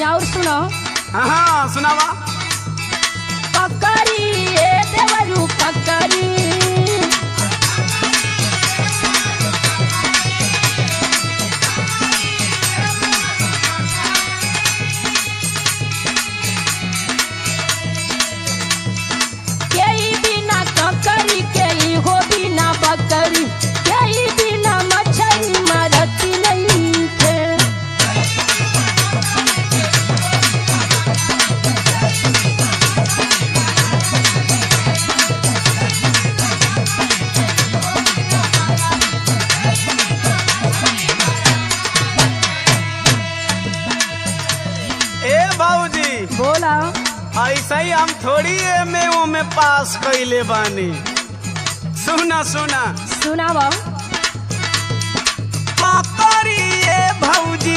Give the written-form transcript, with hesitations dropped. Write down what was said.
और सुनो। हाँ सुनावा। पकड़ी ए देवरू पकड़ी, केई बिना ककड़ी केई हो बिना बकरी, केई बिना मछली मरती नहीं थे। ए भाऊजी बोला। ऐसा ही हम थोड़ी एमए में पास कैले बानी। सुना सुना सुनावा। पकड़ी ए भाऊजी